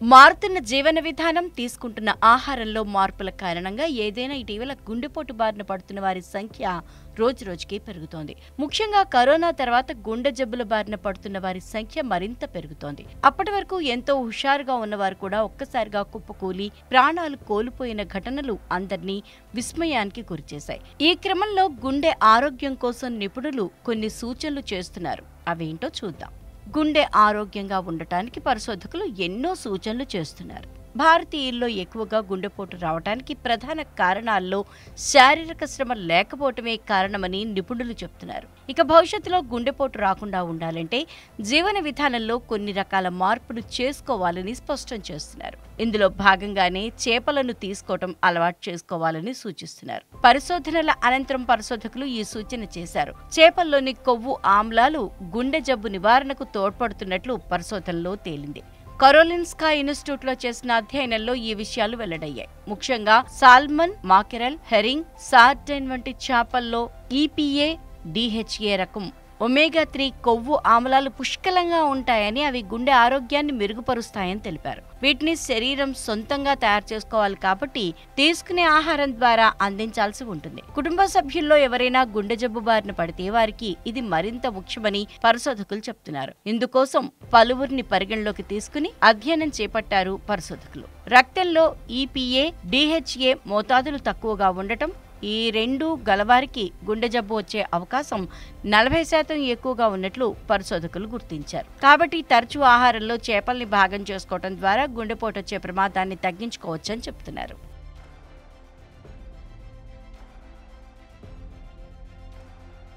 మారుతున్న జీవన విధానం, తీసుకుంటున్న ఆహారంలో మార్పుల కారణంగా ఏదైనా ఇటీవల గుండెపోటు బారిన పడుతున్న వారి సంఖ్య రోజురోజుకి పెరుగుతోంది. ముఖ్యంగా కరోనా తర్వాత గుండె జబ్బుల బారిన పడుతున్న వారి సంఖ్య మరింత పెరుగుతోంది. అప్పటి వరకు ఎంతో హుషారుగా ఉన్నవారు కూడా ఒక్కసారిగా కుప్పకూలి ప్రాణాలు కోల్పోయిన ఘటనలు అందరినీ విస్మయానికి గురిచేశాయి. ఈ క్రమంలో గుండె ఆరోగ్యం కోసం నిపుణులు కొన్ని సూచనలు చేస్తున్నారు. అవేంటో చూద్దాం. గుండె ఆరోగ్యంగా ఉండటానికి పరిశోధకులు ఎన్నో సూచనలు చేస్తున్నారు. భారతీయుల్లో ఎక్కువగా గుండెపోటు రావడానికి ప్రధాన కారణాల్లో శారీరక శ్రమ లేకపోవటమే కారణమని నిపుణులు చెప్తున్నారు. ఇక భవిష్యత్తులో గుండెపోటు రాకుండా ఉండాలంటే జీవన విధానంలో కొన్ని రకాల మార్పులు చేసుకోవాలని స్పష్టం చేస్తున్నారు. ఇందులో భాగంగానే చేపలను తీసుకోవటం అలవాటు చేసుకోవాలని సూచిస్తున్నారు. పరిశోధనల అనంతరం పరిశోధకులు ఈ సూచన చేశారు. చేపల్లోని కొవ్వు ఆమ్లాలు గుండె జబ్బు నివారణకు తోడ్పడుతున్నట్లు పరిశోధనలో తేలింది. కరోలిన్స్కా ఇన్స్టిట్యూట్ లో చేసిన అధ్యయనంలో ఈ విషయాలు వెల్లడయ్యాయి. ముఖ్యంగా సాల్మన్, మాకెరల్, హెరింగ్, సార్డైన్ వంటి చేపల్లో EPA, DHA రకం ఒమేగా-3 కొవ్వు ఆమ్లాలు పుష్కలంగా ఉంటాయని, అవి గుండె ఆరోగ్యాన్ని మెరుగుపరుస్తాయని తెలిపారు. వీటిని శరీరం సొంతంగా తయారు చేసుకోవాలి కాబట్టి తీసుకునే ఆహారం ద్వారా అందించాల్సి ఉంటుంది. కుటుంబ సభ్యుల్లో ఎవరైనా గుండె జబ్బు బారిన పడితే వారికి ఇది మరింత ముఖ్యమని పరిశోధకులు చెప్తున్నారు. ఇందుకోసం పలువురిని పరిగణలోకి తీసుకుని అధ్యయనం చేపట్టారు పరిశోధకులు. రక్తంలో EPA, DHA మోతాదులు తక్కువగా ఉండటం, ఈ రెండు గలవారికి గుండె జబ్బు వచ్చే అవకాశం 40% ఎక్కువగా ఉన్నట్లు పరిశోధకులు గుర్తించారు. కాబట్టి తరచూ ఆహారంలో చేపల్ని భాగం చేసుకోవడం ద్వారా గుండెపోటు వచ్చే ప్రమాదాన్ని తగ్గించుకోవచ్చని చెప్తున్నారు.